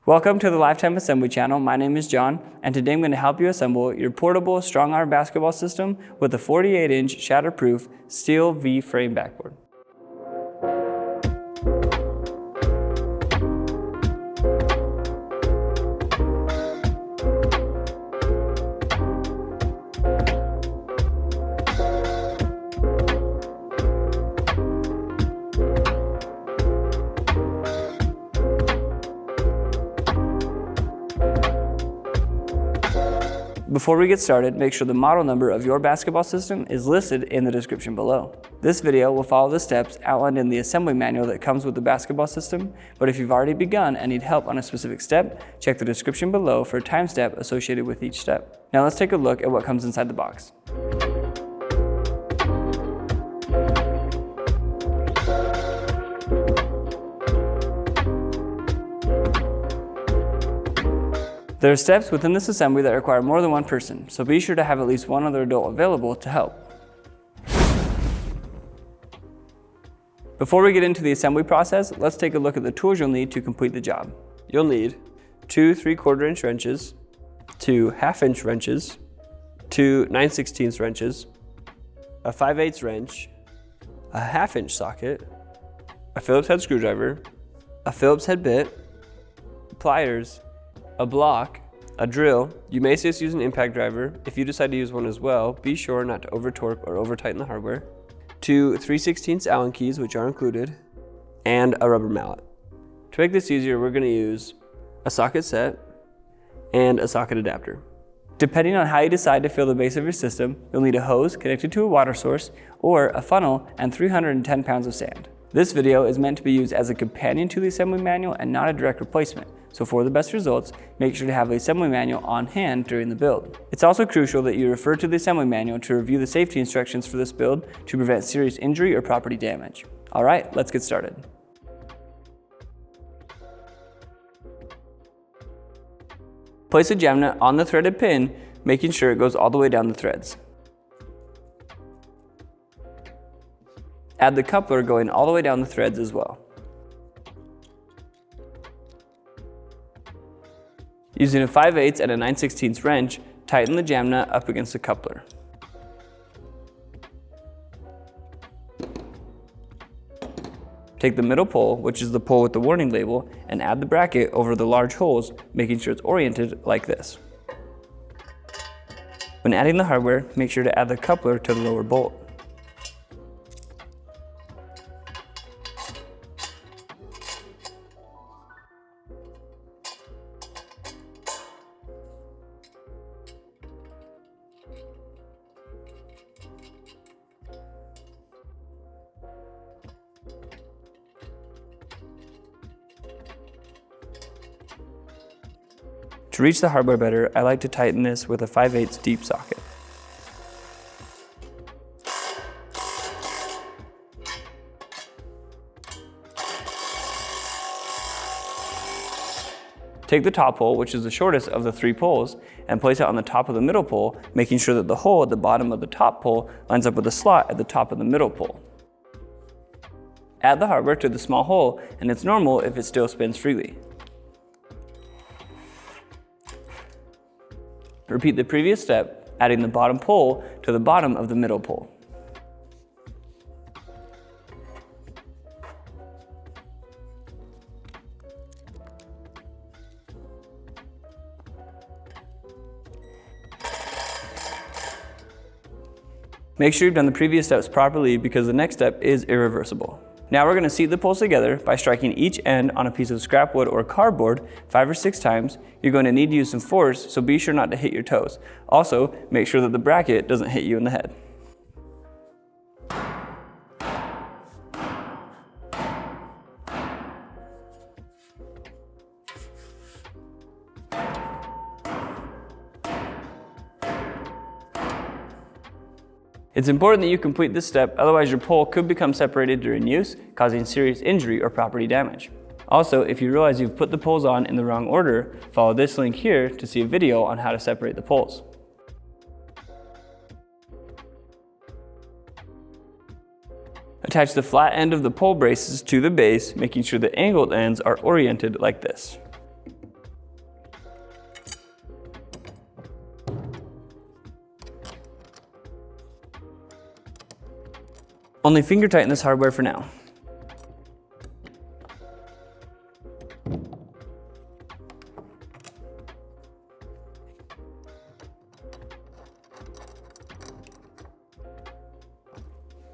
Welcome to the Lifetime Assembly channel. My name is John, and today I'm going to help you assemble your portable strong arm basketball system with a 48-inch shatterproof steel V-frame backboard. Before we get started, make sure the model number of your basketball system is listed in the description below. This video will follow the steps outlined in the assembly manual that comes with the basketball system, but if you've already begun and need help on a specific step, check the description below for a time step associated with each step. Now let's take a look at what comes inside the box. There are steps within this assembly that require more than one person, so be sure to have at least one other adult available to help. Before we get into the assembly process, let's take a look at the tools you'll need to complete the job. You'll need 2 3/4-inch wrenches, 2 1/2-inch wrenches, 2 9/16 wrenches, a 5/8 wrench, a 1/2-inch socket, a Phillips head screwdriver, a Phillips head bit, pliers, a block, a drill. You may just use an impact driver. If you decide to use one as well, be sure not to over torque or over tighten the hardware. 2 3/16 Allen keys, which are included, and a rubber mallet. To make this easier, we're going to use a socket set and a socket adapter. Depending on how you decide to fill the base of your system, you'll need a hose connected to a water source or a funnel and 310 pounds of sand. This video is meant to be used as a companion to the assembly manual and not a direct replacement. So for the best results, make sure to have the assembly manual on hand during the build. It's also crucial that you refer to the assembly manual to review the safety instructions for this build to prevent serious injury or property damage. All right, let's get started. Place a jam nut on the threaded pin, making sure it goes all the way down the threads. Add the coupler going all the way down the threads as well. Using a 5/8 and a 9/16 wrench, tighten the jam nut up against the coupler. Take the middle pole, which is the pole with the warning label, and add the bracket over the large holes, making sure it's oriented like this. When adding the hardware, make sure to add the coupler to the lower bolt. To reach the hardware better, I like to tighten this with a 5/8 deep socket. Take the top pole, which is the shortest of the 3 poles, and place it on the top of the middle pole, making sure that the hole at the bottom of the top pole lines up with the slot at the top of the middle pole. Add the hardware to the small hole, and it's normal if it still spins freely. Repeat the previous step, adding the bottom pole to the bottom of the middle pole. Make sure you've done the previous steps properly because the next step is irreversible. Now we're going to seat the poles together by striking each end on a piece of scrap wood or cardboard 5 or 6 times. You're going to need to use some force, so be sure not to hit your toes. Also, make sure that the bracket doesn't hit you in the head. It's important that you complete this step, otherwise your pole could become separated during use, causing serious injury or property damage. Also, if you realize you've put the poles on in the wrong order, follow this link here to see a video on how to separate the poles. Attach the flat end of the pole braces to the base, making sure the angled ends are oriented like this. Only finger tighten this hardware for now.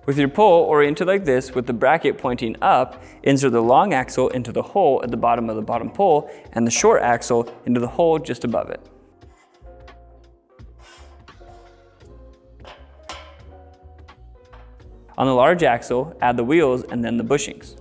With your pole oriented like this with the bracket pointing up, insert the long axle into the hole at the bottom of the bottom pole and the short axle into the hole just above it. On the large axle, add the wheels and then the bushings.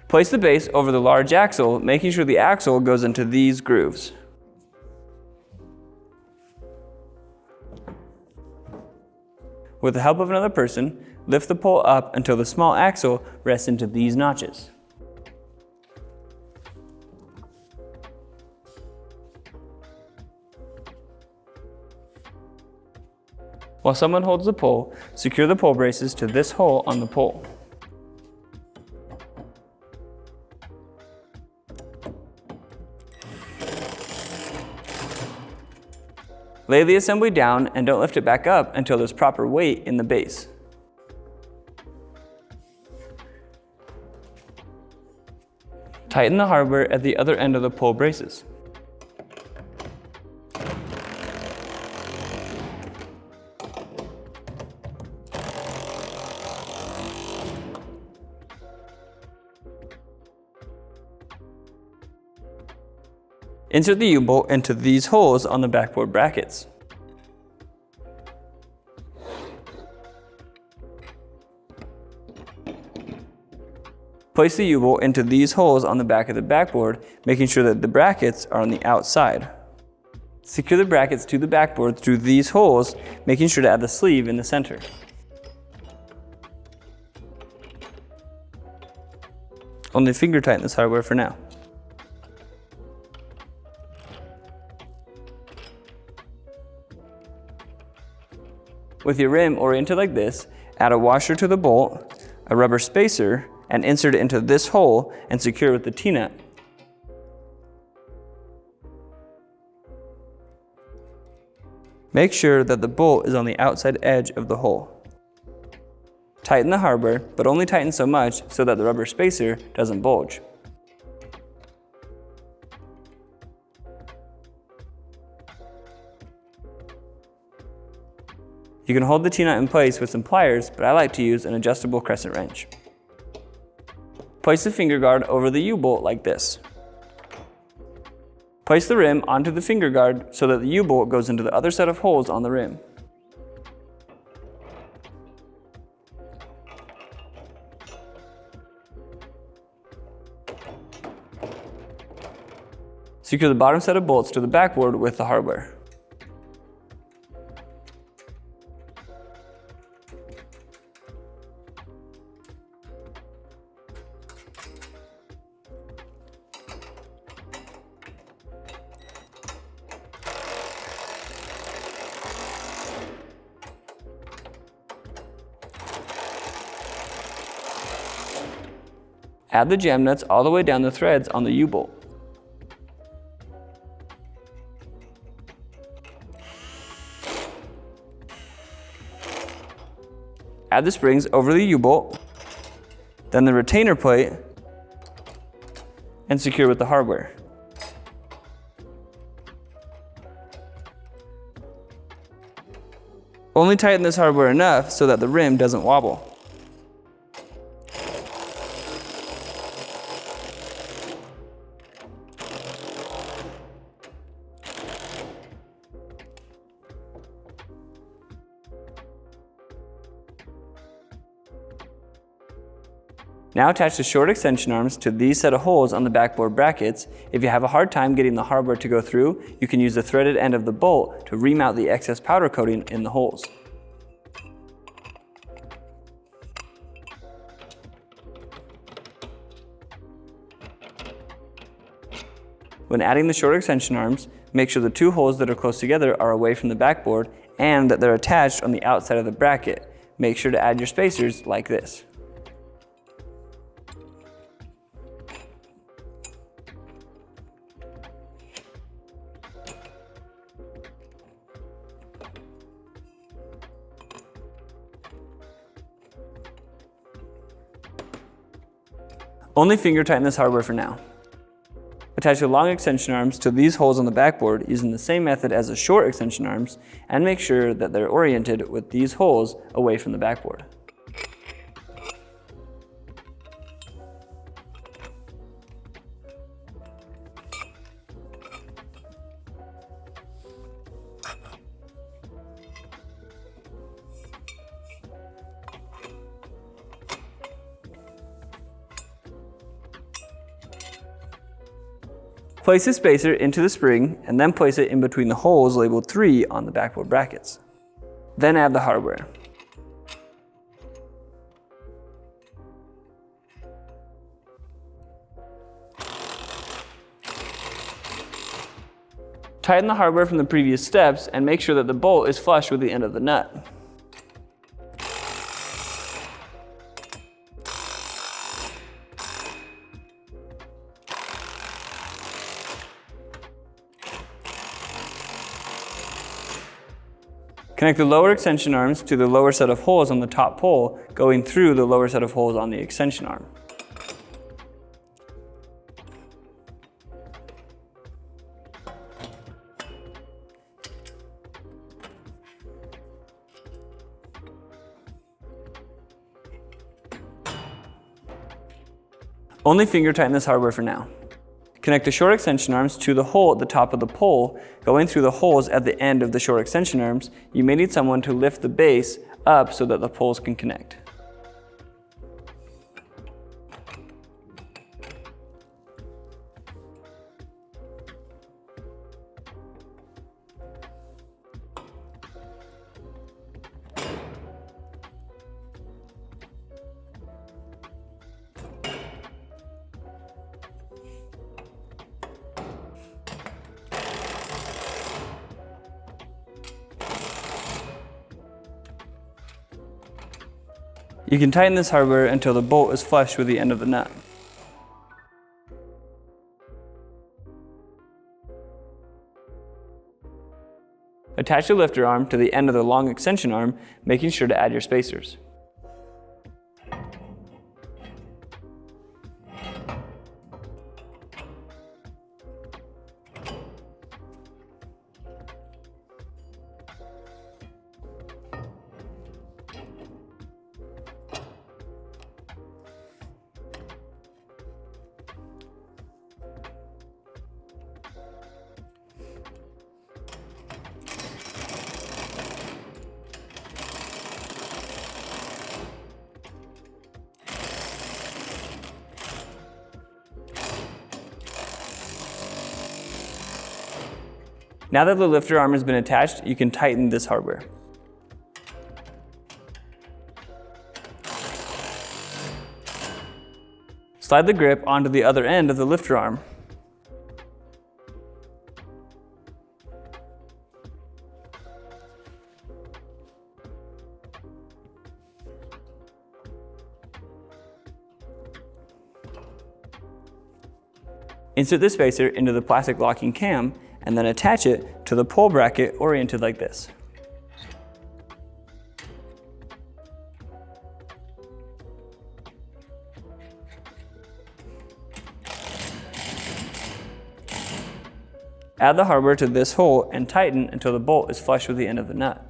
Place the base over the large axle, making sure the axle goes into these grooves. With the help of another person, lift the pole up until the small axle rests into these notches. While someone holds the pole, secure the pole braces to this hole on the pole. Lay the assembly down and don't lift it back up until there's proper weight in the base. Tighten the hardware at the other end of the pole braces. Insert the U-bolt into these holes on the backboard brackets. Place the U-bolt into these holes on the back of the backboard, making sure that the brackets are on the outside. Secure the brackets to the backboard through these holes, making sure to add the sleeve in the center. Only finger tighten this hardware for now. With your rim oriented like this, add a washer to the bolt, a rubber spacer, and insert it into this hole and secure with the T-nut. Make sure that the bolt is on the outside edge of the hole. Tighten the hardware, but only tighten so much so that the rubber spacer doesn't bulge. You can hold the T-nut in place with some pliers, but I like to use an adjustable crescent wrench. Place the finger guard over the U-bolt like this. Place the rim onto the finger guard so that the U-bolt goes into the other set of holes on the rim. Secure the bottom set of bolts to the backboard with the hardware. Add the jam nuts all the way down the threads on the U-bolt. Add the springs over the U-bolt, then the retainer plate, and secure with the hardware. Only tighten this hardware enough so that the rim doesn't wobble. Now attach the short extension arms to these set of holes on the backboard brackets. If you have a hard time getting the hardware to go through, you can use the threaded end of the bolt to remount the excess powder coating in the holes. When adding the short extension arms, make sure the two holes that are close together are away from the backboard and that they're attached on the outside of the bracket. Make sure to add your spacers like this. Only finger tighten this hardware for now. Attach the long extension arms to these holes on the backboard using the same method as the short extension arms, and make sure that they're oriented with these holes away from the backboard. Place the spacer into the spring and then place it in between the holes labeled 3 on the backboard brackets. Then add the hardware. Tighten the hardware from the previous steps and make sure that the bolt is flush with the end of the nut. Connect the lower extension arms to the lower set of holes on the top pole, going through the lower set of holes on the extension arm. Only finger tighten this hardware for now. Connect the short extension arms to the hole at the top of the pole, going through the holes at the end of the short extension arms. You may need someone to lift the base up so that the poles can connect. You can tighten this hardware until the bolt is flush with the end of the nut. Attach the lifter arm to the end of the long extension arm, making sure to add your spacers. Now that the lifter arm has been attached, you can tighten this hardware. Slide the grip onto the other end of the lifter arm. Insert the spacer into the plastic locking cam and then attach it to the pole bracket oriented like this. Add the hardware to this hole and tighten until the bolt is flush with the end of the nut.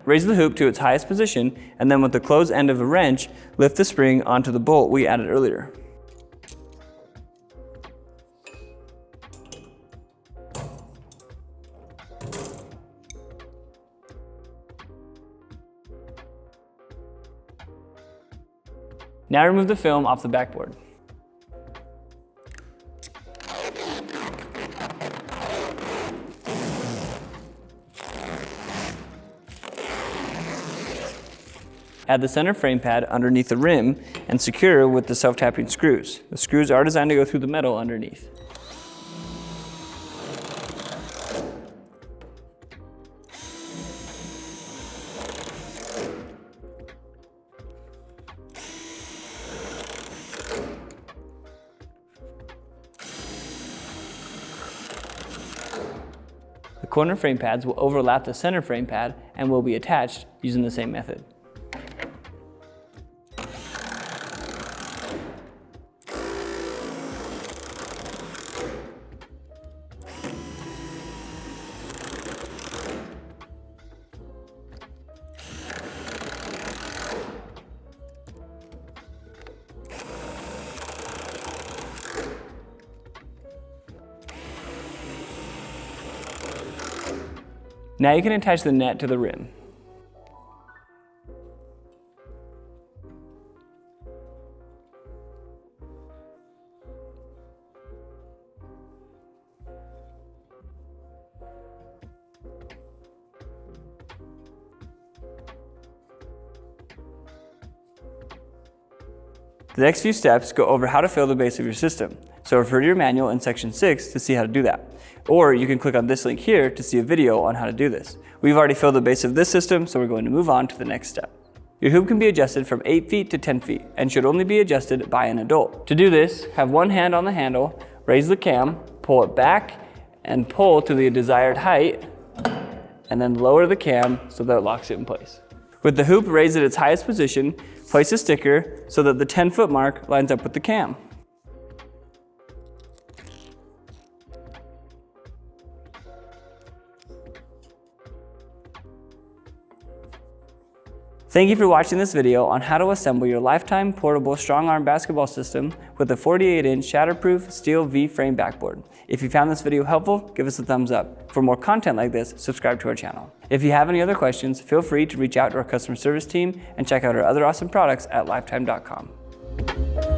Raise the hoop to its highest position, and then with the closed end of a wrench, lift the spring onto the bolt we added earlier. Now remove the film off the backboard. Add the center frame pad underneath the rim and secure with the self-tapping screws. The screws are designed to go through the metal underneath. corner frame pads will overlap the center frame pad and will be attached using the same method. Now you can attach the net to the rim. The next few steps go over how to fill the base of your system, so refer to your manual in section 6 to see how to do that. Or you can click on this link here to see a video on how to do this. We've already filled the base of this system, so we're going to move on to the next step. Your hoop can be adjusted from 8 feet to 10 feet and should only be adjusted by an adult. To do this, have one hand on the handle, raise the cam, pull it back, and pull to the desired height, and then lower the cam so that it locks it in place. With the hoop raised at its highest position, place a sticker so that the 10-foot mark lines up with the cam. Thank you for watching this video on how to assemble your Lifetime portable strong arm basketball system with a 48-inch shatterproof steel V-frame backboard. If you found this video helpful, give us a thumbs up. For more content like this, subscribe to our channel. If you have any other questions, feel free to reach out to our customer service team and check out our other awesome products at lifetime.com.